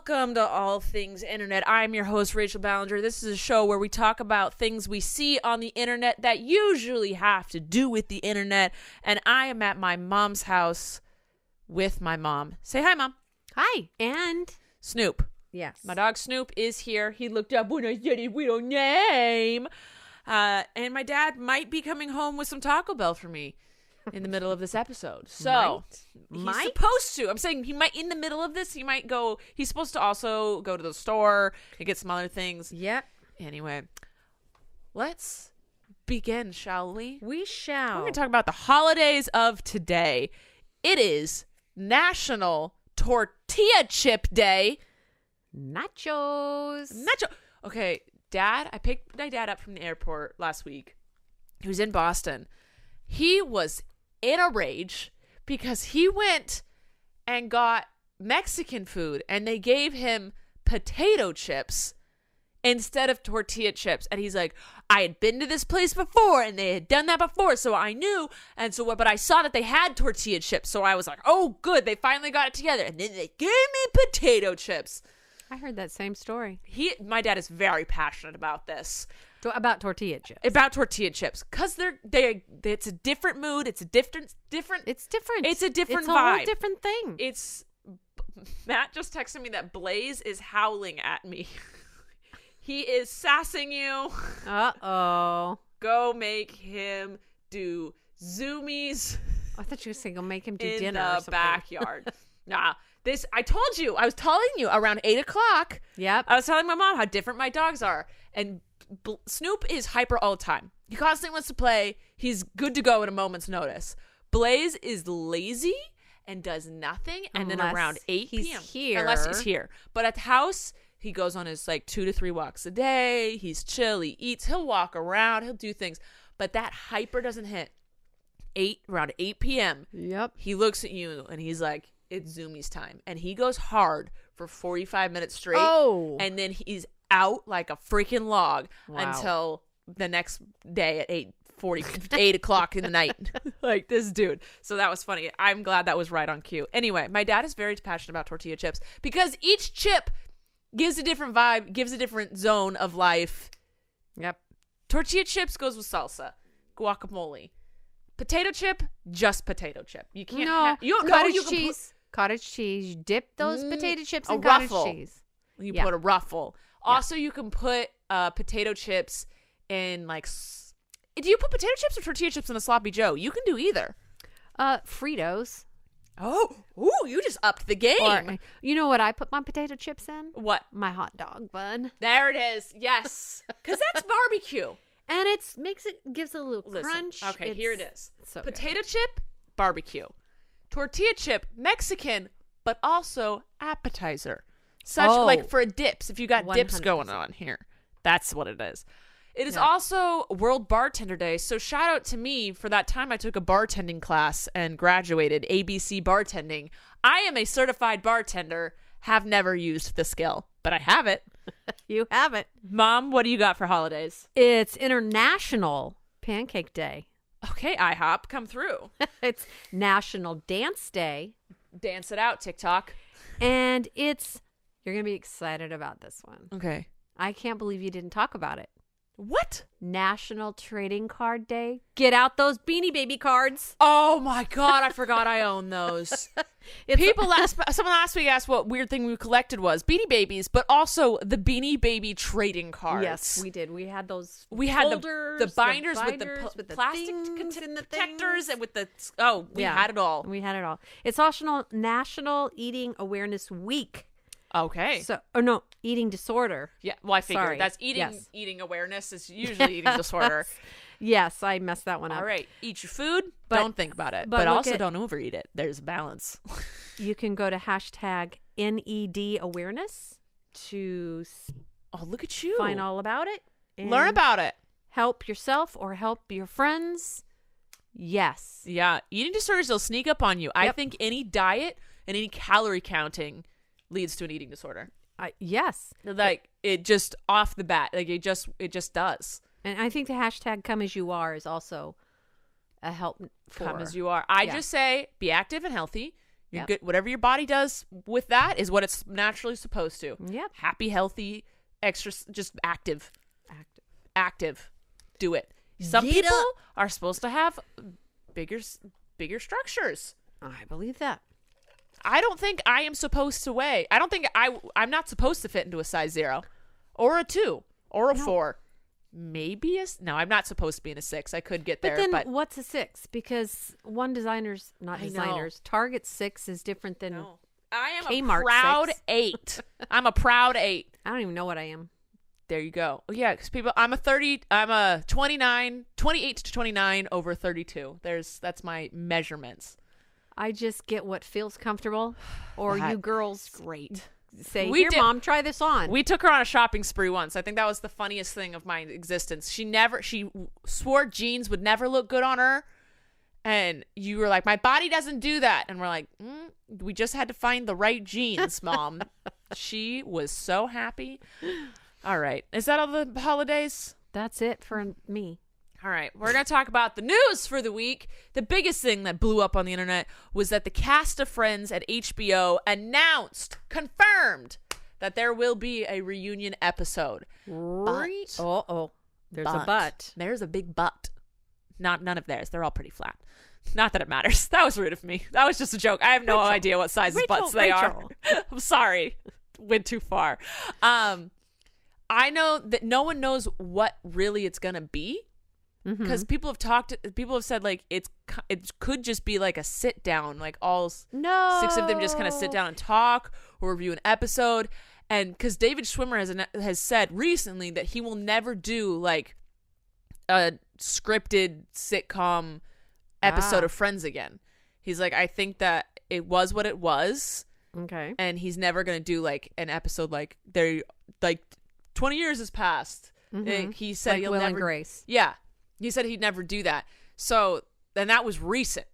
Welcome to All Things Internet. I'm your host, Rachel Ballinger. This is a show where we talk about things we see on the internet that usually have to do with the internet. And I am at my mom's house with my mom. Say hi, Mom. Hi. And Snoop. yes. My dog Snoop is here. He looked up when I said his real name. And my dad might be coming home with some Taco Bell for me in the middle of this episode. So he's supposed to. I'm saying he might, in the middle of this, he might go. He's supposed to also go to the store and get some other things. Yep. Anyway, let's begin, shall we? We shall. We're going to talk about the holidays of today. It is National Tortilla Chip Day. Nachos. Okay, Dad, I picked my dad up from the airport last week. He was in Boston. He was in a rage because he went and got Mexican food and they gave him potato chips instead of tortilla chips. And he's like, I had been to this place before and they had done that before, so I knew. And so, but I saw that they had tortilla chips, so I was like, oh, good, they finally got it together. And then they gave me potato chips. I heard that same story. My dad is very passionate about this. About tortilla chips. About tortilla chips, because it's a different mood. It's a different. It's different. It's a different it's vibe. A whole different thing. It's Matt just texted me that Blaze is howling at me. He is sassing you. Uh-oh. Go make him do zoomies. I thought you were saying go make him do in dinner the or something. backyard. Nah. I told you. I was telling you around 8 o'clock. Yep. I was telling my mom how different my dogs are. And Snoop is hyper all the time. He constantly wants to play. He's good to go at a moment's notice. Blaze is lazy and does nothing. And then around 8 p.m. Here. Unless he's here. But at the house, he goes on his 2 to 3 walks a day. He's chill. He eats. He'll walk around. He'll do things. But that hyper doesn't hit. Around 8 p.m. Yep. He looks at you and he's like, it's Zoomies time. And he goes hard for 45 minutes straight. Oh. And then he's out like a freaking log until the next day at 8 o'clock in the night. Like this dude. So that was funny. I'm glad that was right on cue. Anyway, my dad is very passionate about tortilla chips because each chip gives a different vibe, gives a different zone of life. Yep. Tortilla chips goes with salsa, guacamole. Potato chip, just potato chip. You can't cottage cheese. Cottage cheese. You dip those potato chips in cottage cheese. You put a ruffle. Also, you can put potato chips in do you put potato chips or tortilla chips in a sloppy joe? You can do either. Fritos. Oh, you just upped the game. Or, you know what I put my potato chips in? What? My hot dog bun. There it is. Yes. Because that's barbecue. And gives it a little crunch. Okay, here it is. So potato chip, barbecue. Tortilla chip, Mexican, but also appetizer. For dips, if you got 100%. Dips going on here. That's what it is. It is also World Bartender Day, so shout out to me for that time I took a bartending class and graduated ABC bartending. I am a certified bartender, have never used the skill, but I have it. You have it. Mom, what do you got for holidays? It's International Pancake Day. Okay, IHOP, come through. It's National Dance Day. Dance it out, TikTok. And you're going to be excited about this one. Okay. I can't believe you didn't talk about it. What? National Trading Card Day. Get out those Beanie Baby cards. Oh my God, I forgot I own those. Someone last week asked what weird thing we collected was Beanie Babies, but also the Beanie Baby trading cards. Yes, we did. We had those. We had the binders with the plastic protectors and with the. We had it all. We had it all. It's National Eating Awareness Week. Okay. Eating disorder. Yeah, well, I figured. Sorry. That's eating awareness is usually eating disorder. Yes, I messed that one up. All right. Eat your food. Don't think about it. But also don't overeat it. There's a balance. You can go to #NED awareness to look at you. Find all about it. Learn about it. Help yourself or help your friends. Yes. Yeah. Eating disorders will sneak up on you. Yep. I think any diet and any calorie counting leads to an eating disorder. Yes. It just off the bat. It just does. And I think the #ComeAsYouAre is also a help for. Come as you are. I just say be active and healthy. You're Yep. good. Whatever your body does with that is what it's naturally supposed to. Yep. Happy, healthy, extra, just active. Do it. Some Get people up. are supposed to have bigger structures. I believe that. I don't think I am supposed to weigh. I don't think I'm not supposed to fit into a size 0 or a 2 or a 4. Maybe no, I'm not supposed to be in a 6. I could get there, But then but what's a 6? Because Target 6 is different than I am Kmart a proud 6. 8. I'm a proud 8. I don't even know what I am. There you go. Oh, yeah, because I'm a 28 to 29 over 32. That's my measurements. I just get what feels comfortable, or you girls Great. say, "Here, Mom, try this on." We took her on a shopping spree once. I think that was the funniest thing of my existence. She swore jeans would never look good on her. And you were like, my body doesn't do that. And we're like, we just had to find the right jeans, Mom. She was so happy. All right. Is that all the holidays? That's it for me. All right. We're going to talk about the news for the week. The biggest thing that blew up on the internet was that the cast of Friends at HBO confirmed that there will be a reunion episode. There's a but. There's a big but. None of theirs. They're all pretty flat. Not that it matters. That was rude of me. That was just a joke. I have no idea what size butts they are. I'm sorry. Went too far. I know that no one knows what really it's going to be. Because people have said like it could just be like a sit down, like all 6 of them just kind of sit down and talk or review an episode. And because David Schwimmer has said recently that he will never do like a scripted sitcom episode of Friends again. He's like, I think that it was what it was. Okay. And he's never going to do like an episode like 20 years has passed. He said like he'll Will never. And Grace. Yeah. He said he'd never do that. So, and that was recent.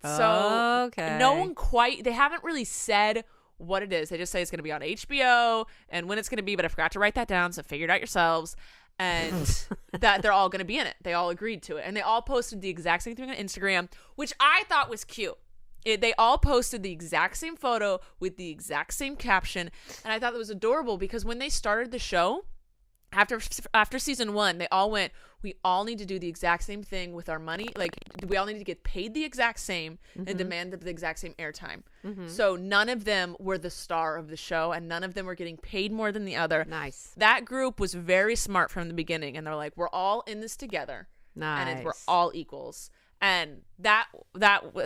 So, okay. no one they haven't really said what it is. They just say it's going to be on HBO and when it's going to be, but I forgot to write that down, so figure it out yourselves. And that they're all going to be in it. They all agreed to it. And they all posted the exact same thing on Instagram, which I thought was cute. They all posted the exact same photo with the exact same caption. And I thought that was adorable because when they started the show, after season 1, they all went, we all need to do the exact same thing with our money. Like, we all need to get paid the exact same and demand the exact same airtime. So none of them were the star of the show and none of them were getting paid more than the other. Nice. That group was very smart from the beginning. And they're like, we're all in this together. Nice. And we're all equals. And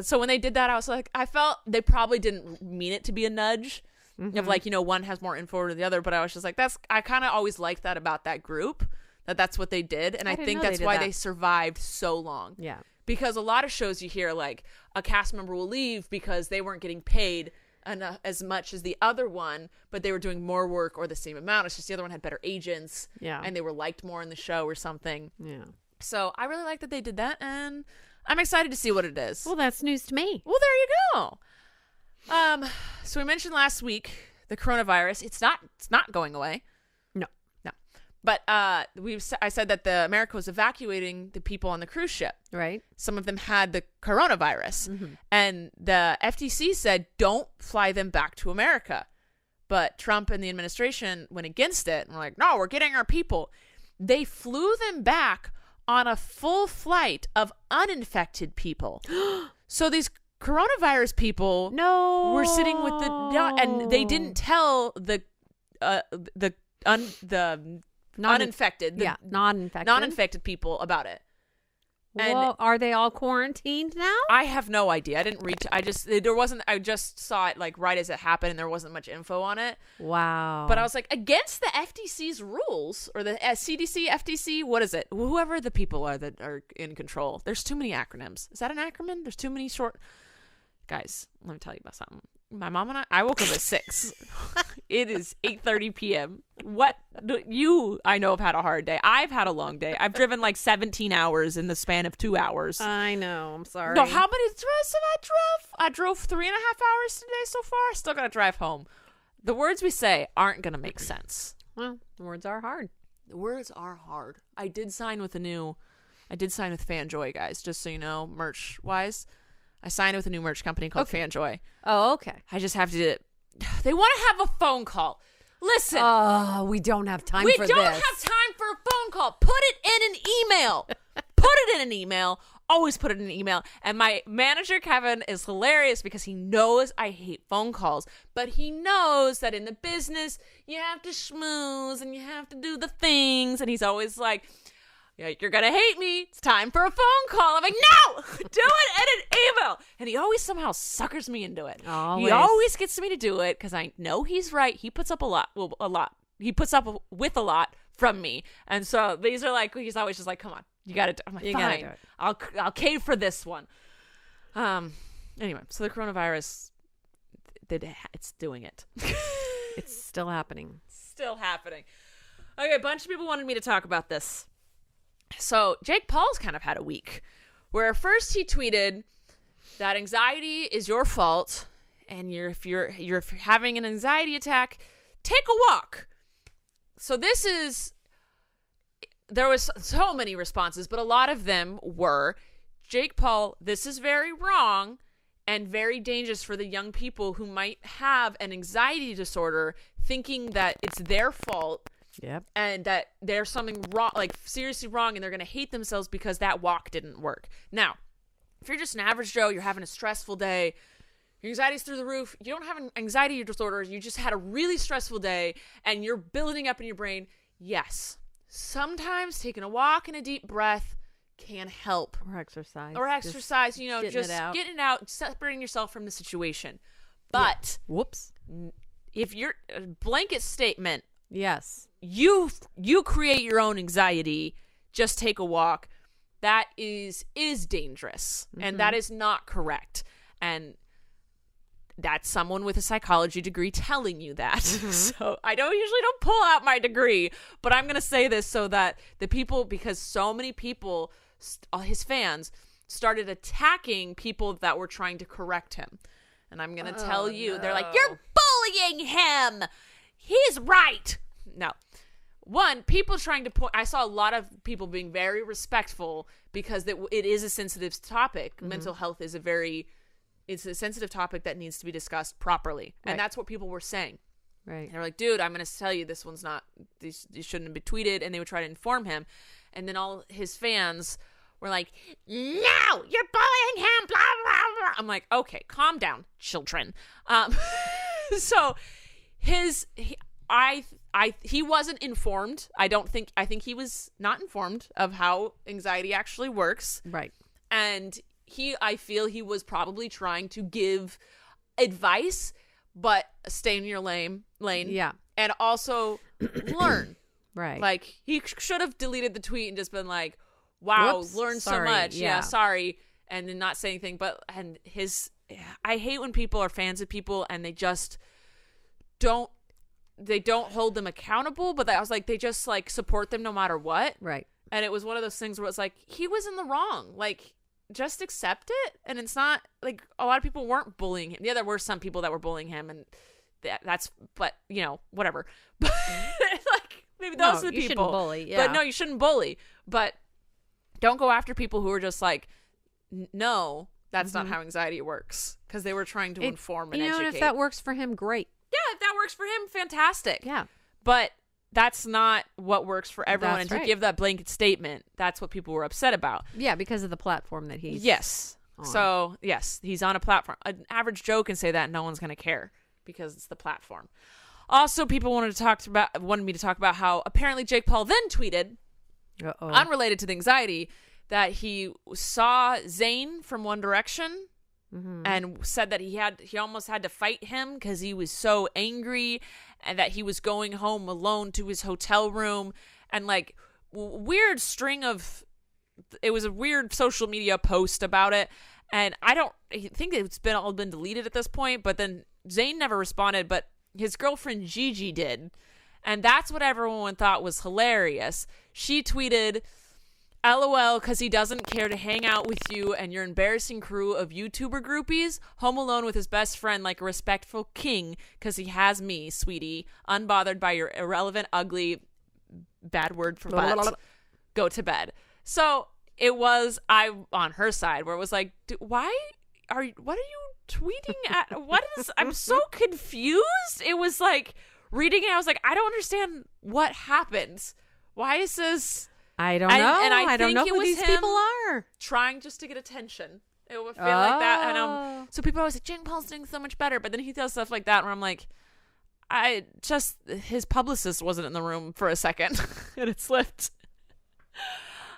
so when they did that, I was like, I felt they probably didn't mean it to be a nudge. Of like, one has more info over the other, but I was just like, I kind of always liked that about that group, that's what they did. And I think that's why they survived so long. Yeah. Because a lot of shows you hear like a cast member will leave because they weren't getting paid as much as the other one, but they were doing more work or the same amount. It's just the other one had better agents. Yeah. And they were liked more in the show or something. Yeah. So I really like that they did that, and I'm excited to see what it is. Well, that's news to me. Well, there you go. So we mentioned last week the coronavirus. It's not going away. No. But I said that America was evacuating the people on the cruise ship. Right. Some of them had the coronavirus, and the FTC said don't fly them back to America. But Trump and the administration went against it and were like, no, we're getting our people. They flew them back on a full flight of uninfected people. So these coronavirus people were sitting with and they didn't tell the non-infected people about it. Well, are they all quarantined now? I have no idea. I didn't reach. I just saw it like right as it happened, and there wasn't much info on it. Wow. But I was like, against the FTC's rules, or the CDC, FTC, what is it? Whoever the people are that are in control. There's too many acronyms. Is that an acronym? There's too many short. Guys, let me tell you about something. My mom and I woke up at 6. It is 8:30 p.m. I know have had a hard day. I've had a long day. I've driven like 17 hours in the span of 2 hours. I know. I'm sorry. No, how many drives have I drove? I drove 3.5 hours today so far. I still gotta drive home. The words we say aren't gonna make sense. Well, words are hard. The words are hard. I did sign with FanJoy, guys, just so you know, merch wise. I signed with a new merch company called Fanjoy. Oh, okay. I just have to. They want to have a phone call. Listen. Oh, we don't have time for this. We don't have time for a phone call. Put it in an email. Put it in an email. Always put it in an email. And my manager, Kevin, is hilarious because he knows I hate phone calls. But he knows that in the business, you have to schmooze and you have to do the things. And he's always like, yeah, you're going to hate me. It's time for a phone call. I'm like, no, do it in an email. And he always somehow suckers me into it. Always. He always gets me to do it because I know he's right. He puts up a lot. Well, a lot. He puts up with a lot from me. And so these are like, he's always just like, come on, you got to do it. I'm like, fine. Do it. I'll cave for this one. Anyway, so the coronavirus, it's doing it. It's still happening. Still happening. Okay, a bunch of people wanted me to talk about this. So Jake Paul's kind of had a week where first he tweeted that anxiety is your fault, and if you're having an anxiety attack, take a walk. So there was so many responses, but a lot of them were, Jake Paul, this is very wrong and very dangerous for the young people who might have an anxiety disorder, thinking that it's their fault. Yep. And that there's something wrong, like seriously wrong, and they're going to hate themselves because that walk didn't work. Now, if you're just an average Joe, you're having a stressful day, your anxiety's through the roof, you don't have an anxiety disorder, you just had a really stressful day, and you're building up in your brain, yes, sometimes taking a walk and a deep breath can help. Or exercise. Just getting it out, separating yourself from the situation. But, Whoops. if you're a blanket statement, yes, you create your own anxiety, just take a walk, that is dangerous. Mm-hmm. And that is not correct. And that's someone with a psychology degree telling you that. Mm-hmm. So I usually don't pull out my degree, but I'm going to say this so that the people, because so many people, his fans, started attacking people that were trying to correct him. And I'm going to tell you, no. They're like, you're bullying him. He's right. No. One, people trying to point, I saw a lot of people being very respectful because it is a sensitive topic. Mm-hmm. Mental health is it's a sensitive topic that needs to be discussed properly. Right. And that's what people were saying. Right. They're like, dude, I'm going to tell you this one's not, these shouldn't be tweeted. And they would try to inform him. And then all his fans were like, no, you're bullying him, blah, blah, blah. I'm like, okay, calm down, children. So he wasn't informed. I think he was not informed of how anxiety actually works. Right. And I feel he was probably trying to give advice, but stay in your lane. Yeah. And also learn. Right. Like, he should have deleted the tweet and just been like, wow, learned so much. Yeah, sorry. And then not say anything. I hate when people are fans of people and they just don't hold them accountable, but I was like, they just like support them no matter what. Right. And it was one of those things where it's like, he was in the wrong. Like, just accept it. And it's not like a lot of people weren't bullying him. Yeah, there were some people that were bullying him, and but whatever. But like, maybe those are the people. You shouldn't bully. Yeah. But no, you shouldn't bully. But don't go after people who are just like, no, that's not how anxiety works, because they were trying to inform and educate. And if that works for him, great. Yeah, if that works for him, fantastic. Yeah. But that's not what works for everyone. That's and to give that blanket statement, that's what people were upset about. Yeah, because of the platform that he's on. So, yes, he's on a platform. An average Joe can say that and no one's going to care because it's the platform. Also, people wanted me to talk about how apparently Jake Paul then tweeted, unrelated to the anxiety, that he saw Zayn from One Direction. Mm-hmm. And said that he almost had to fight him because he was so angry, and that he was going home alone to his hotel room, and like weird string of, it was a weird social media post about it, and I think it's all been deleted at this point. But then Zayn never responded, but his girlfriend Gigi did, and that's what everyone thought was hilarious. She tweeted, LOL, because he doesn't care to hang out with you and your embarrassing crew of YouTuber groupies, home alone with his best friend like a respectful king, because he has me, sweetie, unbothered by your irrelevant, ugly, bad word for butt, go to bed. So it was, I on her side, where it was like, why what are you tweeting at? I'm so confused. It was like reading it. I was like, I don't understand what happened. Why is this? I don't know. And I don't know think who these people are. Trying just to get attention. It would feel like that. And so people are always like, Jake Paul's doing so much better. But then he does stuff like that where I'm like, his publicist wasn't in the room for a second and it slipped.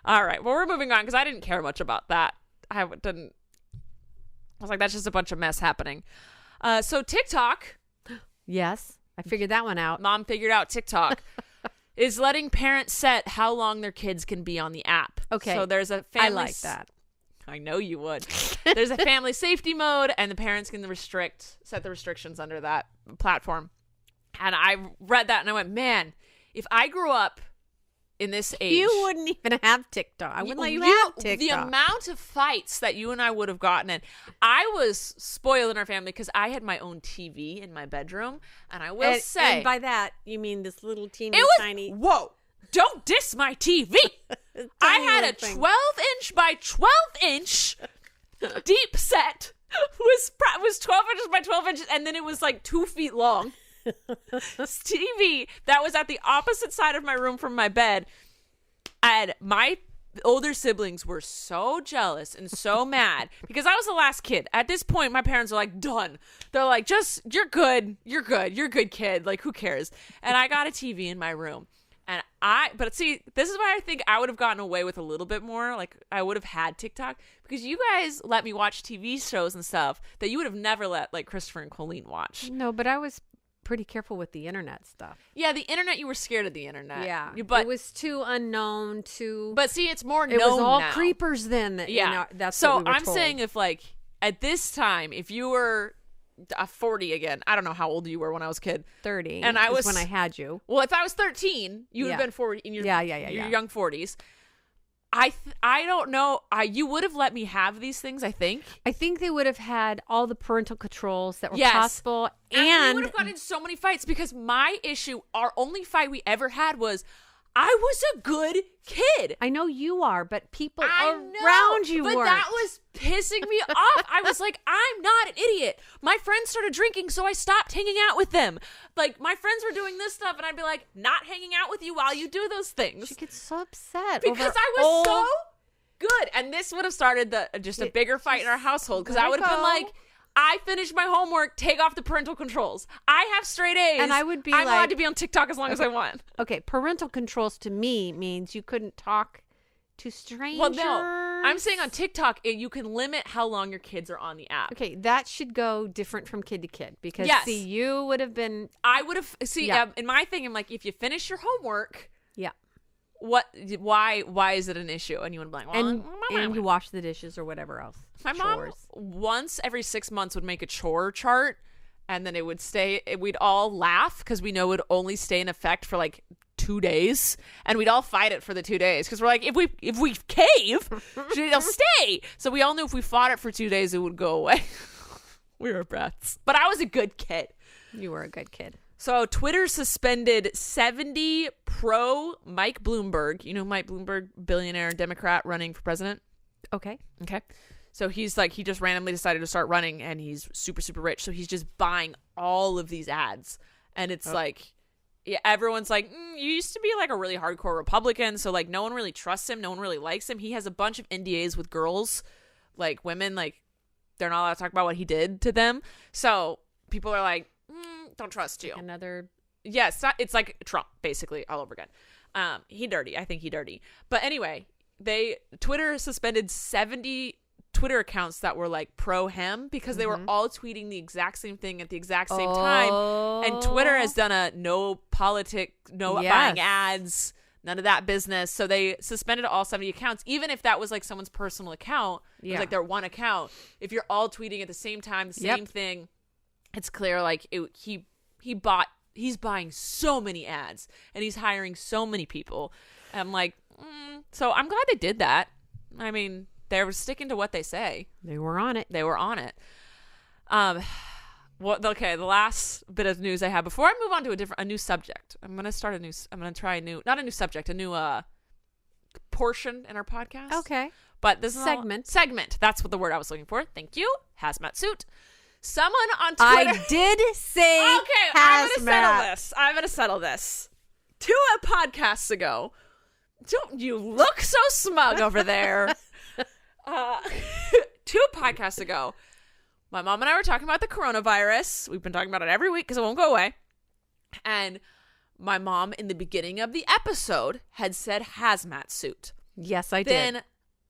All right. Well, we're moving on because I didn't care much about that. I was like, that's just a bunch of mess happening. So TikTok. Yes. I figured that one out. Mom figured out TikTok. Is letting parents set how long their kids can be on the app. Okay. So there's a family. I like that. I know you would. There's a family safety mode, and the parents can set the restrictions under that platform. And I read that, and I went, man, if I grew up in this age, you wouldn't even have TikTok. I wouldn't let you have TikTok. The amount of fights that you and I would have gotten in. I was spoiled in our family because I had my own TV in my bedroom, and I will say, and by that you mean this little tiny. Whoa! Don't diss my TV. I had a 12-inch by 12-inch deep set. Was 12 inches by 12 inches, and then it was like 2 feet long. TV that was at the opposite side of my room from my bed, and my older siblings were so jealous and so mad because I was the last kid. At this point, my parents are like, done. They're like, just, you're good, kid. Like, who cares? And I got a TV in my room. But see, this is why I think I would have gotten away with a little bit more. Like, I would have had TikTok because you guys let me watch TV shows and stuff that you would have never let, like, Christopher and Colleen watch. No, but I was pretty careful with the internet stuff. Yeah, the internet, you were scared of the internet. Yeah, but it was too unknown to. But see, it's more known. It was all now. creepers then. Yeah, that's so what we were I'm told. saying if like at this time, if you were 40 again, I don't know how old you were when I was a kid. 30, and I was when I had you. Well, if I was 13, you would have been 40 in your your young 40s. I don't know. You would have let me have these things, I think. I think they would have had all the parental controls that were Yes. possible. And we would have gotten in so many fights because my issue, our only fight we ever had was I was a good kid. I know you are, but people around you but weren't. That was pissing me off. I was like, I'm not an idiot. My friends started drinking, so I stopped hanging out with them. Like, my friends were doing this stuff, and I'd be like, not hanging out with you while you do those things. She gets so upset Because I was so good. And this would have started just a bigger fight in our household because I would have been like, I finished my homework, take off the parental controls. I have straight A's. And I would be I'm like, allowed to be on TikTok as long as I want. Okay, parental controls to me means you couldn't talk to strangers. Well, no. I'm saying on TikTok, you can limit how long your kids are on the app. Okay, that should go different from kid to kid because, Yes. see, you would have been... I would have... See, Yeah. in my thing, I'm like, if you finish your homework... Yeah. Why is it an issue? And you would be like, well, and you wash the dishes or whatever else. My mom once every 6 months would make a chore chart, and then it would stay. We'd all laugh because we know it would only stay in effect for like 2 days, and we'd all fight it for the 2 days because we're like, if we cave, it'll stay. So we all knew if we fought it for 2 days, it would go away. We were brats, but I was a good kid. You were a good kid. So Twitter suspended 70 pro Mike Bloomberg. You know Mike Bloomberg, billionaire Democrat running for president? Okay. So he's like, he just randomly decided to start running and he's super, super rich. So he's just buying all of these ads. And it's like, yeah, everyone's like, you used to be like a really hardcore Republican. So like no one really trusts him. No one really likes him. He has a bunch of NDAs with girls, like women, like they're not allowed to talk about what he did to them. So people are like, don't trust you. Another. Yes, it's like Trump basically all over again. He dirty. I think he dirty. But anyway, Twitter suspended 70 Twitter accounts that were like pro him because they were all tweeting the exact same thing at the exact same time. And Twitter has done a no politic, no buying ads, none of that business. So they suspended all 70 accounts, even if that was like someone's personal account. It was like their one account. If you're all tweeting at the same time, the same thing, it's clear like he's buying so many ads and he's hiring so many people. And I'm like, so I'm glad they did that. I mean, they were sticking to what they say. They were on it. Okay, the last bit of news I have before I move on to a new subject. I'm going to try a new, not a new subject, a new portion in our podcast. Okay. But this is segment. That's what the word I was looking for. Thank you. Hazmat suit. Someone on Twitter. I did say okay, hazmat. I'm going to settle this. 2 podcasts ago. Don't you look so smug over there. 2 podcasts ago, my mom and I were talking about the coronavirus. We've been talking about it every week because it won't go away. And my mom, in the beginning of the episode, had said hazmat suit. Yes, I did. Then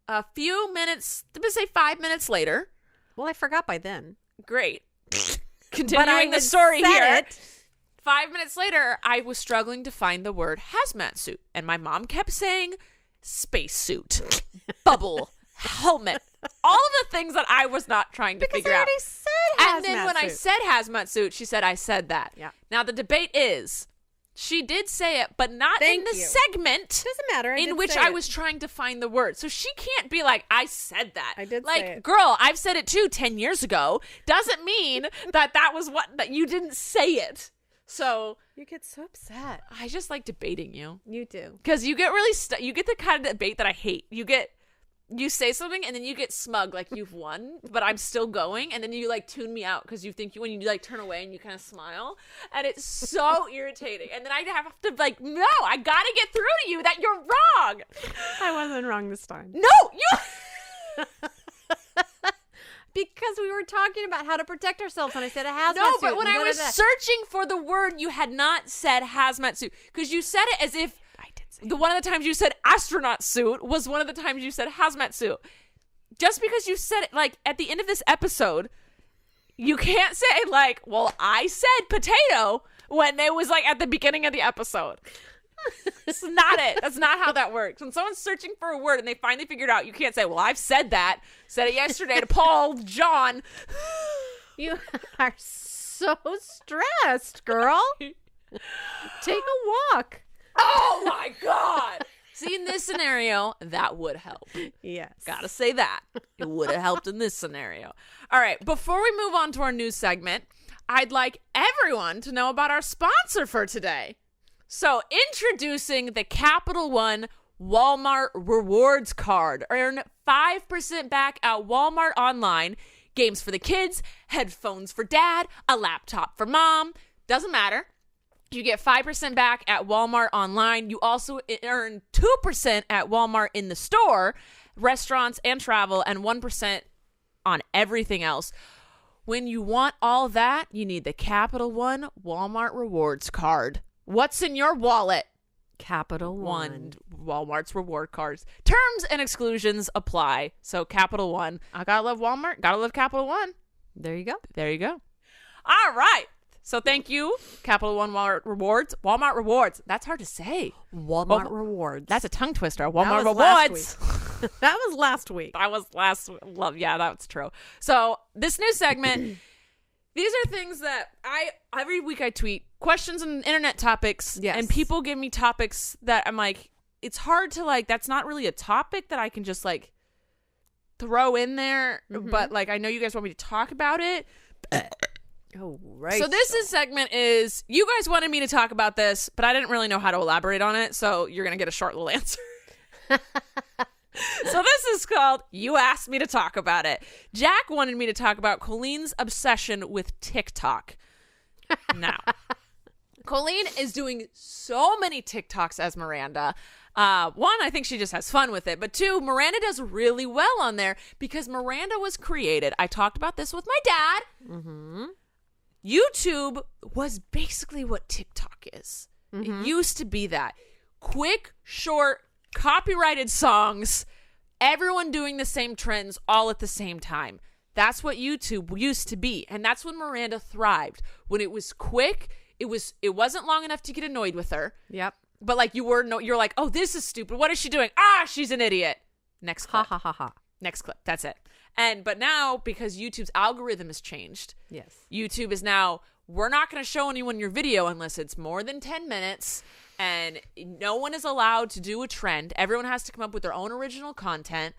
a few minutes, let's say 5 minutes later. Well, I forgot by then. Great. Continuing the story here. 5 minutes later, I was struggling to find the word hazmat suit. And my mom kept saying space suit, bubble, helmet, all of the things that I was not trying to figure out. Because I already said hazmat And then when I said hazmat suit, she said, I said that. Yeah. Now, the debate is, she did say it, but not in the segment doesn't matter. in which I was trying to find the word. So she can't be like, I said that. I did like, say it. Girl, I've said it too 10 years ago. Doesn't mean that was that you didn't say it. So You get so upset. I just like debating you. You do. Because you get really you get the kind of debate that I hate. You say something and then you get smug like you've won, but I'm still going, and then you like tune me out because you think when you like turn away and you kind of smile, and it's so irritating. And then I have to like, no, I gotta get through to you that you're wrong. I wasn't wrong this time. No, you. Because we were talking about how to protect ourselves, and I said a hazmat suit. No, but when I was searching for the word, you had not said hazmat suit because you said it as if. One of the times you said astronaut suit was one of the times you said hazmat suit. Just because you said it, like, at the end of this episode, you can't say, like, well, I said potato when it was, like, at the beginning of the episode. That's not it. That's not how that works. When someone's searching for a word and they finally figured out, you can't say, well, I've said that. Said it yesterday to Paul, John. You are so stressed, girl. Take a walk. Oh my God. See, in this scenario, that would help. Yes. Gotta say that. It would have helped in this scenario. All right. Before we move on to our news segment, I'd like everyone to know about our sponsor for today. So, introducing the Capital One Walmart Rewards Card. Earn 5% back at Walmart online. Games for the kids, headphones for dad, a laptop for mom. Doesn't matter. You get 5% back at Walmart online. You also earn 2% at Walmart in the store, restaurants and travel, and 1% on everything else. When you want all that, you need the Capital One Walmart Rewards Card. What's in your wallet? Capital One. Walmart's reward cards. Terms and exclusions apply. So Capital One. I gotta love Walmart. Gotta love Capital One. There you go. There you go. All right. So thank you, Capital One Walmart Rewards. Walmart Rewards. That's hard to say. Walmart Rewards. That's a tongue twister. Walmart Rewards. That was last week. That was last week. Yeah, that's true. So this new segment, these are things that every week I tweet questions and internet topics. Yes. And people give me topics that I'm like, it's hard to like, that's not really a topic that I can just like throw in there. Mm-hmm. But like, I know you guys want me to talk about it. Oh, right. So this segment is, you guys wanted me to talk about this, but I didn't really know how to elaborate on it, so you're going to get a short little answer. So this is called, You Asked Me to Talk About It. Jack wanted me to talk about Colleen's obsession with TikTok. Now, Colleen is doing so many TikToks as Miranda. One, I think she just has fun with it. But two, Miranda does really well on there because Miranda was created. I talked about this with my dad. Mm-hmm. YouTube was basically what TikTok is. Mm-hmm. It used to be that. Quick, short, copyrighted songs, everyone doing the same trends all at the same time. That's what YouTube used to be. And that's when Miranda thrived. When it was quick, it wasn't long enough to get annoyed with her. Yep. But like you're like, oh, this is stupid. What is she doing? She's an idiot. Next clip. Ha ha ha ha. Next clip. That's it. But now, because YouTube's algorithm has changed, yes, YouTube is now, we're not going to show anyone your video unless it's more than 10 minutes, and no one is allowed to do a trend. Everyone has to come up with their own original content.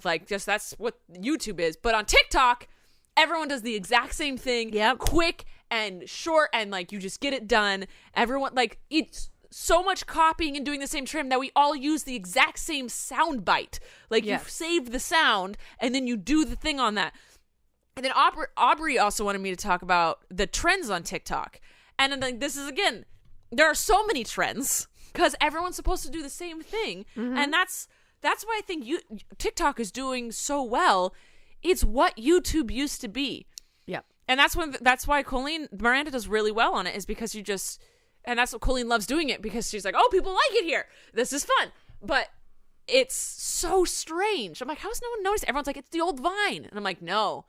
Like, just that's what YouTube is. But on TikTok, everyone does the exact same thing. Yep. Quick and short, and like you just get it done. Everyone, like, it's so much copying and doing the same trim that we all use the exact same sound bite. Like you save the sound and then you do the thing on that. And then Aubrey also wanted me to talk about the trends on TikTok. And then like, this is, again, there are so many trends because everyone's supposed to do the same thing. And that's why I think TikTok is doing so well. It's what YouTube used to be. Yep. And that's why Miranda does really well on it, is because and that's what Colleen loves doing it, because she's like, oh, people like it here. This is fun. But it's so strange. I'm like, how's no one noticed? Everyone's like, it's the old Vine. And I'm like, no,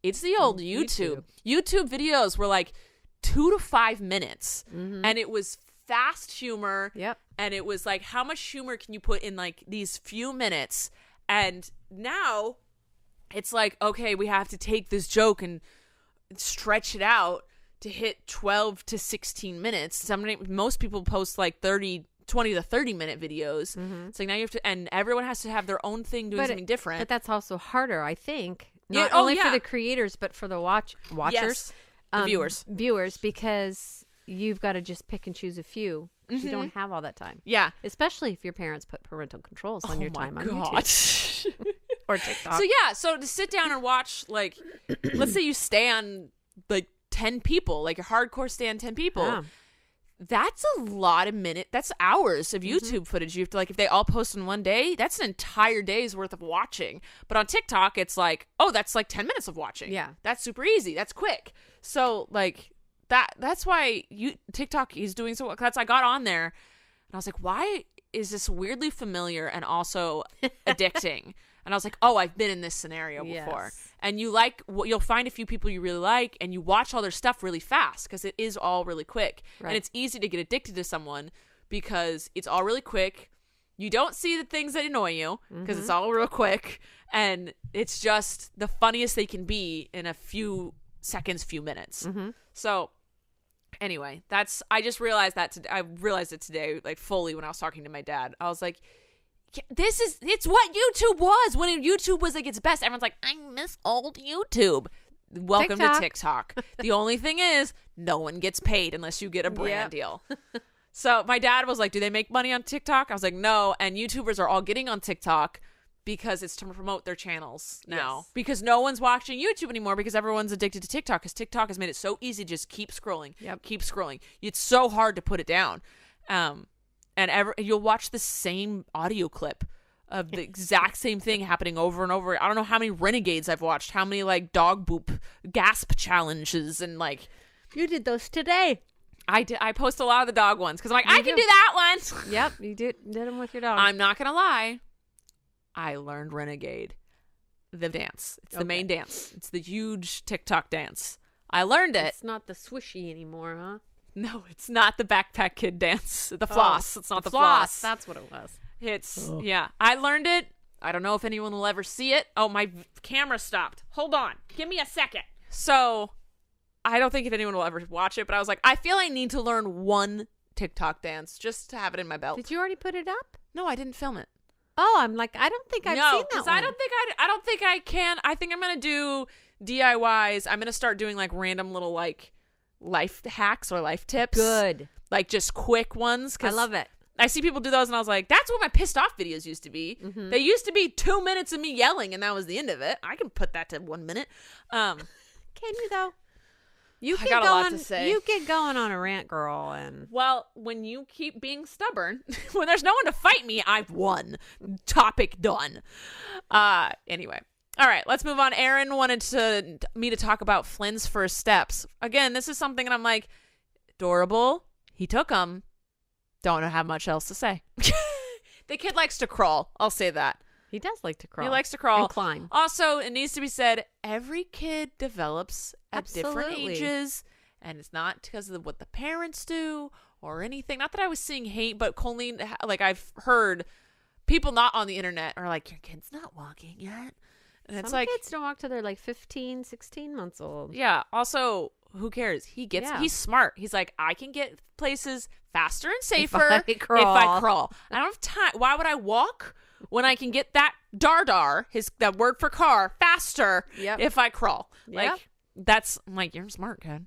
it's the old YouTube. YouTube videos were like 2 to 5 minutes. And it was fast humor. Yep. And it was like, how much humor can you put in like these few minutes? And now it's like, okay, we have to take this joke and stretch it out to hit 12 to 16 minutes. Most people post like 20 to 30 minute videos. It's like now you have to, and everyone has to have their own thing doing something different. But that's also harder, I think. Not only for the creators, but for the watchers. Yes, the viewers, because you've got to just pick and choose a few. You don't have all that time. Yeah. Especially if your parents put parental controls on your time on God. YouTube. Or TikTok. So to sit down and watch, like, let's say you stay on like 10 people, like a hardcore stay on 10 people. Yeah. That's a lot of minutes. That's hours of YouTube footage. You have to, like, if they all post in one day, that's an entire day's worth of watching. But on TikTok, it's like, oh, that's like 10 minutes of watching. Yeah. That's super easy. That's quick. So, like, that's why TikTok is doing so well. Because I got on there and I was like, why is this weirdly familiar and also addicting? And I was like, oh, I've been in this scenario before. Yes. And you'll find a few people you really like, and you watch all their stuff really fast because it is all really quick. Right. And it's easy to get addicted to someone because it's all really quick. You don't see the things that annoy you because it's all real quick. And it's just the funniest they can be in a few seconds, few minutes. So anyway, I just realized that I realized it today, like fully, when I was talking to my dad. I was like, it's what YouTube was when YouTube was like its best. Everyone's like, I miss old YouTube. Welcome to TikTok. The only thing is, no one gets paid unless you get a brand deal. So my dad was like, do they make money on TikTok? I was like, no. And YouTubers are all getting on TikTok because it's to promote their channels now. Yes. Because no one's watching YouTube anymore because everyone's addicted to TikTok, because TikTok has made it so easy to just keep scrolling. Keep scrolling. It's so hard to put it down. And you'll watch the same audio clip of the exact same thing happening over and over. I don't know how many Renegades I've watched, how many like dog boop gasp challenges, and like, you did those today. I post a lot of the dog ones because I'm like, I can do that one. Yep, you did them with your dog. I'm not gonna lie, I learned Renegade, the dance. It's the main dance. It's the huge TikTok dance. I learned it. It's not the swishy anymore, huh? No, it's not the backpack kid dance. The floss. It's not the floss. That's what it was. It's, yeah. I learned it. I don't know if anyone will ever see it. Oh, my camera stopped. Hold on. Give me a second. So, I don't think if anyone will ever watch it, but I was like, I feel I need to learn one TikTok dance just to have it in my belt. Did you already put it up? No, I didn't film it. Oh, I'm like, I don't think I've seen that one. No, because I don't think I can. I think I'm going to do DIYs. I'm going to start doing like random little like life hacks or life tips. Good. Like just quick ones. I love it. I see people do those and I was like, that's what my pissed off videos used to be. They used to be 2 minutes of me yelling and that was the end of it. I can put that to 1 minute. Can you though? I got a lot to say. You get going on a rant, girl. And well, when you keep being stubborn, when there's no one to fight me, I've won. Topic done. Anyway. All right, let's move on. Aaron wanted me to talk about Flynn's first steps. Again, this is something that I'm like, adorable. He took them. Don't have much else to say. The kid likes to crawl. I'll say that. He does like to crawl. He likes to crawl. And climb. Also, it needs to be said, every kid develops at different Absolutely. ages. And it's not because of what the parents do or anything. Not that I was seeing hate, but Colleen, like I've heard people not on the internet are like, your kid's not walking yet. And it's Some like, kids don't walk till they're like 15, 16 months old. yeah. Also, who cares? He's smart. He's like, I can get places faster and safer if I crawl. I don't have time. Why would I walk when I can get that dardar, that word for car, faster if I crawl? Like, I'm like, you're smart, kid.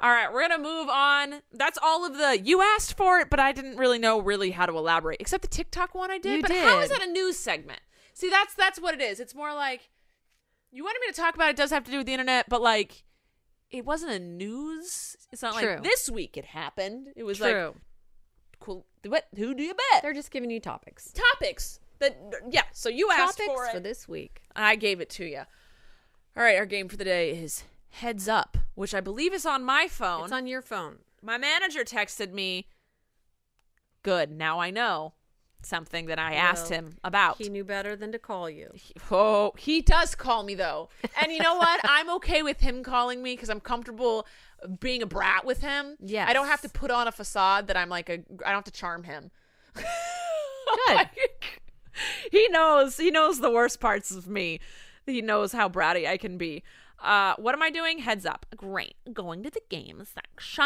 All right, we're going to move on. That's all of you asked for it, but I didn't really know how to elaborate. Except the TikTok one I did. You but did. How is that a news segment? See, that's what it is. It's more like, you wanted me to talk about it does have to do with the internet, but like, it wasn't a news. It's not True. like this week it happened. It was True. like, cool. What? Who do you bet? They're just giving you topics. Topics. So you asked Topics for it. for this week. I gave it to you. All right, our game for the day is Heads Up, which I believe is on my phone. It's on your phone. My manager texted me. Good. Now I know something that I asked him about. He knew better than to call you. He does call me, though. And you know what? I'm okay with him calling me because I'm comfortable being a brat with him. Yes. I don't have to put on a facade that I'm like I don't have to charm him. Good. He knows the worst parts of me. He knows how bratty I can be. What am I doing? Heads up. Great. Going to the game section.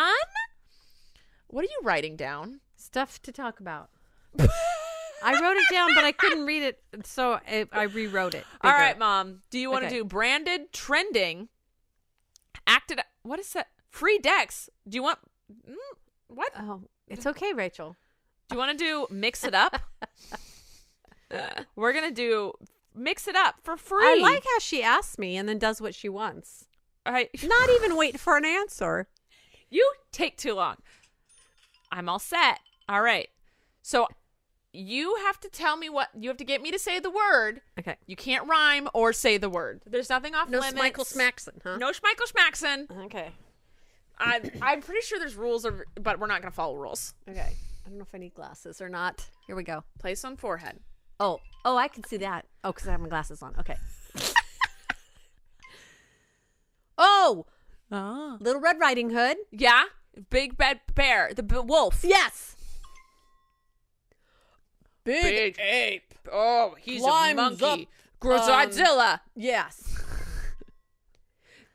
What are you writing down? Stuff to talk about. I wrote it down, but I couldn't read it, so I rewrote it. All right, Mom. Do you want to Okay. do branded, trending, acted? What is that? Free decks. Do you want? What? Oh, it's okay, Rachel. Do you want to do mix it up? We're gonna do mix it up for free. I like how she asks me and then does what she wants. All right. Not even wait for an answer. You take too long. I'm all set. All right. So you have to tell me you have to get me to say the word. Okay. You can't rhyme or say the word. There's nothing off No limits. Michael Smackson, huh? No Schmeichel Schmackson. Okay. I'm pretty sure there's rules, but we're not going to follow rules. Okay. I don't know if I need glasses or not. Here we go. Place on forehead. Oh, I can see that. Oh, because I have my glasses on. Okay. Oh, Little Red Riding Hood. Yeah. Big bad bear. The wolf. Yes. Big ape. Oh, he's a Climbs monkey. up, Godzilla. Yes.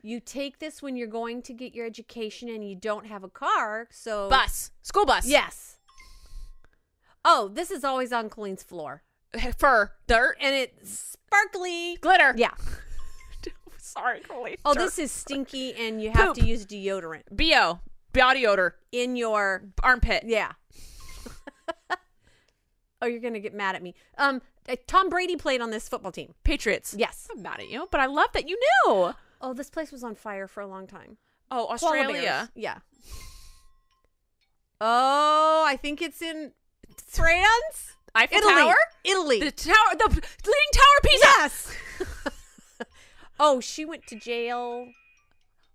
You take this when you're going to get your education and you don't have a car, so... Bus. School bus. Yes. Oh, this is always on Colleen's floor. Fur. Dirt. And it's sparkly. Glitter. Yeah. Sorry, Colleen. Oh, Dirt. this is stinky and you have Poop. to use deodorant. BO. Body odor. In your... Armpit. Yeah. Oh, you're going to get mad at me. Tom Brady played on this football team. Patriots. Yes. I'm mad at you, but I love that you knew. Oh, this place was on fire for a long time. Oh, Koala Australia. bears. Yeah. Oh, I think it's in France? Eiffel Italy. Tower? Italy. The leaning tower of Pisa. Yes. Oh, she went to jail.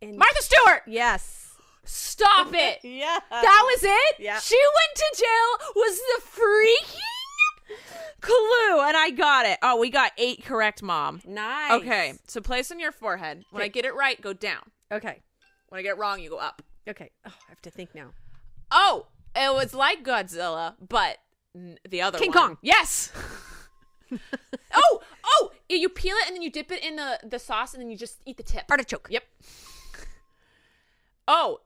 And Martha Stewart. yes. Stop it. Yeah. That was it? Yeah. She went to jail was the freaking clue, and I got it. Oh, we got 8 correct, Mom. Nice. Okay, so place on your forehead. When I get it right, go down. Okay. When I get it wrong, you go up. Okay. Oh, I have to think now. Oh, it was like Godzilla, but the other King one. Kong. Yes. oh, you peel it and then you dip it in the sauce and then you just eat the tip. Artichoke. Yep. Oh.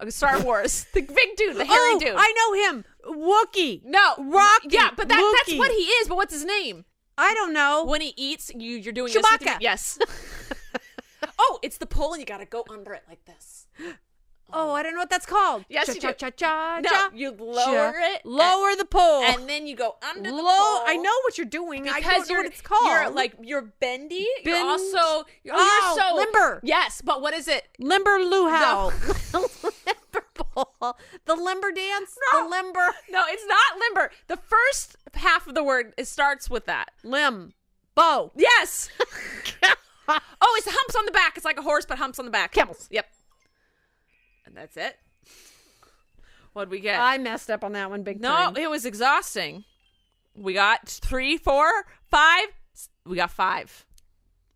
Star Wars. The big dude, the hairy dude. I know him. Wookie. No. Rocky. Yeah, but that's Wookie. what he is, but what's his name? I don't know. When he eats, you're doing Chewbacca. this with him. Yes. Oh, it's the pole and you got to go under it like this. Oh, I don't know what that's called. Yes, you do. Cha-cha-cha-cha. No, you lower it. Lower the pole. And then you go under the pole. I know what you're doing. I don't know what it's called. You're bendy. You're Bend- also you're so limber. Yes, but what is it? Limber luau. Limber pole. The limber dance. No. The limber. No, it's not limber. The first half of the word starts with that. Limb. Bow. Yes. Oh, it's humps on the back. It's like a horse, but humps on the back. Camels. Yep. And that's it. What'd we get? I messed up on that one big No, time. it was exhausting. We got 3, 4, 5. We got 5.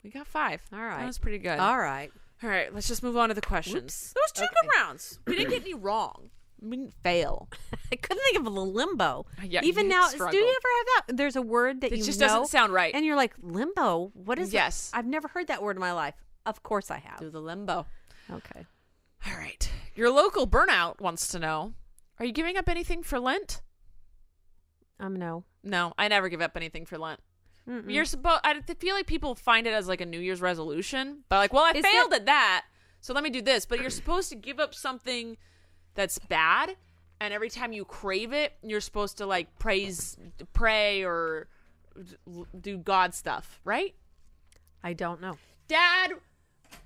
We got 5. All right. That was pretty good. All right. All right, let's just move on to the questions. Whoops. There was 2 Okay. good rounds. We didn't get any wrong. We didn't fail. I couldn't think of a limbo. Yeah, Even you now, struggled. do you ever have that? There's a word that It you just know, doesn't sound right. and you're like, limbo? What is Yes. it? I've never heard that word in my life. Of course I have. Do the limbo. Okay. All right. Your local burnout wants to know, are you giving up anything for Lent? No. No, I never give up anything for Lent. Mm-mm. You're supposed. I feel like people find it as like a New Year's resolution, but like, well, I Is failed at that, So let me do this. But you're supposed to give up something that's bad, and every time you crave it, you're supposed to like pray or do God stuff, right? I don't know. Dad,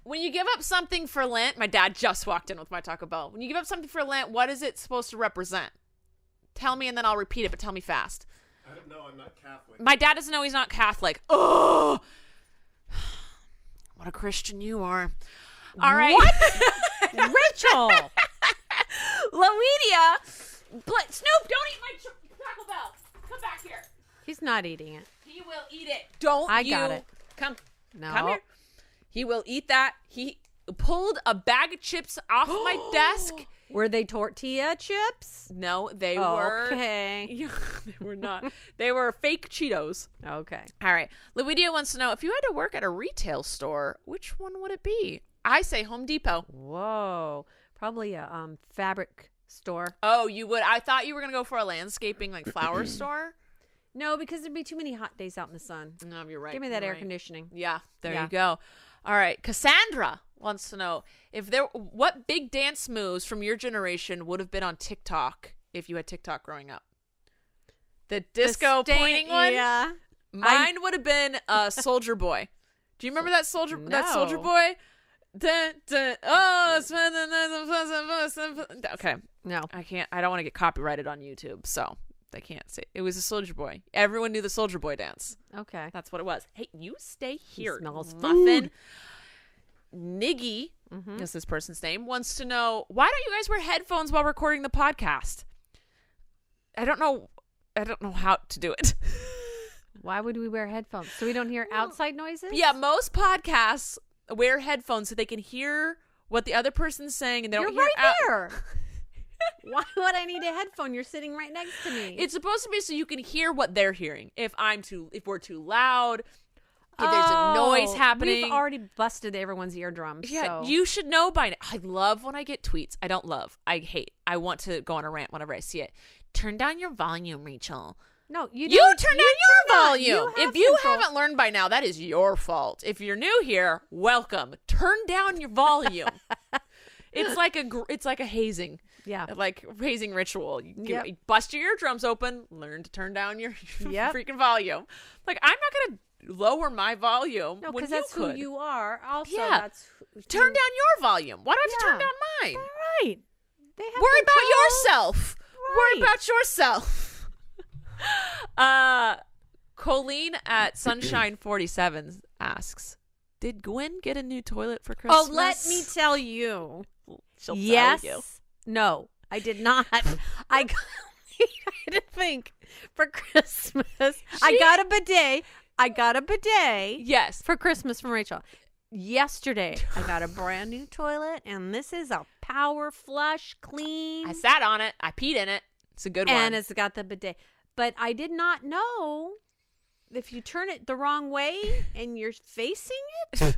when you give up something for Lent, my dad just walked in with my Taco Bell. When you give up something for Lent, what is it supposed to represent? Tell me and then I'll repeat it, but tell me fast. I don't know. I'm not Catholic. My dad doesn't know he's not Catholic. Oh, what a Christian you are. All right. What? Rachel! Lamedia. Snoop, don't eat my Taco Bell. Come back here. He's not eating it. He will eat it. Don't I you. got it. Come. No. Come here. He will eat that. He pulled a bag of chips off my desk. Were they tortilla chips? No, they were. Okay. Yeah, they were not. They were fake Cheetos. Okay. All right. Luidia wants to know, if you had to work at a retail store, which one would it be? I say Home Depot. Whoa. Probably a fabric store. Oh, you would? I thought you were going to go for a landscaping, like flower store. No, because there'd be too many hot days out in the sun. No, you're right. Give me that You're air right. conditioning. Yeah, there Yeah. you go. All right. Cassandra wants to know, what big dance moves from your generation would have been on TikTok if you had TikTok growing up? The disco pointing one? Yeah. Mine would have been Soldier Boy. Do you remember that Soldier No. Boy? Dun, dun, oh, okay. No. I don't want to get copyrighted on YouTube, so I can't say. It was a Soldier Boy. Everyone knew the Soldier Boy dance. Okay. That's what it was. Hey, you stay here. smells Muffin. Niggy, Mm-hmm. is this person's name, wants to know, why don't you guys wear headphones while recording the podcast? I don't know how to do it. Why would we wear headphones? So we don't hear outside noises? Yeah, most podcasts wear headphones so they can hear what the other person's saying, and they don't You're hear right there. Why would I need a headphone? You're sitting right next to me. It's supposed to be so you can hear what they're hearing. If we're too loud, if there's a noise happening. We've already busted everyone's eardrums. Yeah, so. you should know by now. I love when I get tweets. I don't love. I hate. I want to go on a rant whenever I see it. Turn down your volume, Rachel. No, You don't. turn down You your turn down. volume. You have If you control. haven't learned by now, that is your fault. If you're new here, welcome. Turn down your volume. It's like a hazing. Yeah. Like hazing ritual. Yep. You bust your eardrums open, learn to turn down your Yep. freaking volume. Like, I'm not going to lower my volume No, when because you that's could. who you are. Also, Yeah. that's Turn down your volume. Why do I have to turn Yeah. down mine? All right. They have Worry control. about yourself. Right. Worry about yourself. Colleen at Sunshine47 asks, did Gwen get a new toilet for Christmas? Oh, let me tell you. She'll Yes. tell you. No, I did not. I got, I had to think for Christmas. I got a bidet. Yes. For Christmas from Rachel. Yesterday, I got a brand new toilet, and this is a power flush clean. I sat on it. I peed in it. It's a good one. And it's got the bidet. But I did not know if you turn it the wrong way and you're facing it.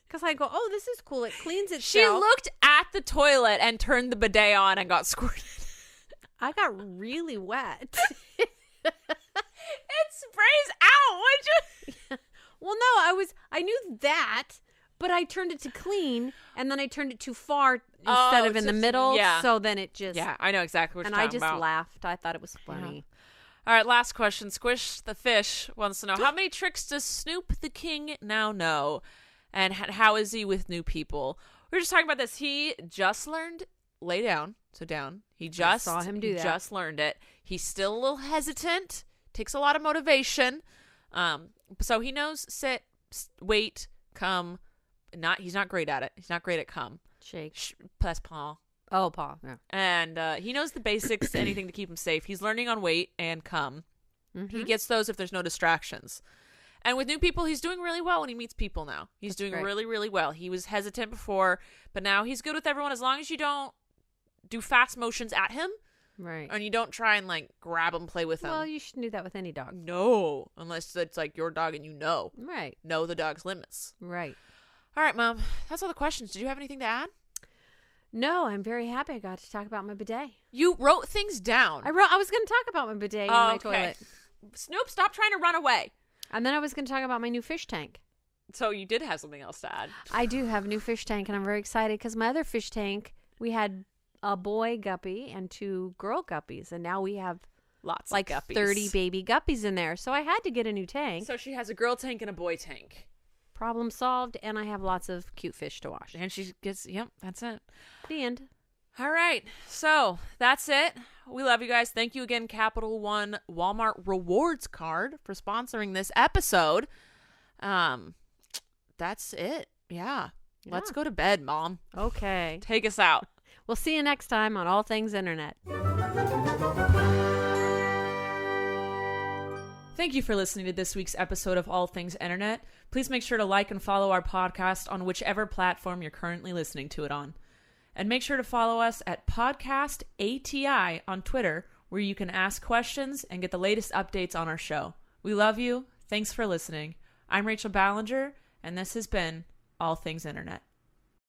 Because I go, oh, this is cool. It cleans itself. She looked at the toilet and turned the bidet on and got squirted. I got really wet. It sprays out. Would you? Well, no, I knew that, but I turned it to clean, and then I turned it too far instead of in the middle. yeah. So then it just, Yeah, I know exactly what and you're I talking just about. laughed. I thought it was funny. All right, last question. Squish the Fish wants to know, how many tricks does Snoop the King now know? And how is he with new people? We were just talking about this. He just learned lay down. So down. He just saw him do he that. just learned it. He's still a little hesitant. Takes a lot of motivation. So he knows sit, wait, come. He's not great at it. He's not great at come. Shake. Plus paw. Oh, Paul. Yeah. And he knows the basics, anything to keep him safe. He's learning on wait and come. Mm-hmm. He gets those if there's no distractions. And with new people, he's doing really well when he meets people now. He's doing great. really, really well. He was hesitant before, but now he's good with everyone as long as you don't do fast motions at him Right. and you don't try and like grab him, play with him. Well, you shouldn't do that with any dog. No, unless it's like your dog and you know Right. the dog's limits. Right. All right, Mom. That's all the questions. Did you have anything to add? No, I'm very happy I got to talk about my bidet. You wrote things down. I was going to talk about my bidet in my toilet. Snoop, stop trying to run away. And then I was going to talk about my new fish tank. So you did have something else to add. I do have a new fish tank, and I'm very excited because my other fish tank, we had a boy guppy and 2 girl guppies, and now we have Lots like of guppies. 30 baby guppies in there. So I had to get a new tank. So she has a girl tank and a boy tank. Problem solved, and I have lots of cute fish to wash. And she gets, yep, that's it. The end. All right. So that's it. We love you guys. Thank you again, Capital One Walmart Rewards Card, for sponsoring this episode. That's it. Yeah. Let's go to bed, Mom. Okay. Take us out. We'll see you next time on All Things Internet. Thank you for listening to this week's episode of All Things Internet. Please make sure to like and follow our podcast on whichever platform you're currently listening to it on. And make sure to follow us at Podcast ATI on Twitter, where you can ask questions and get the latest updates on our show. We love you. Thanks for listening. I'm Rachel Ballinger, and this has been All Things Internet.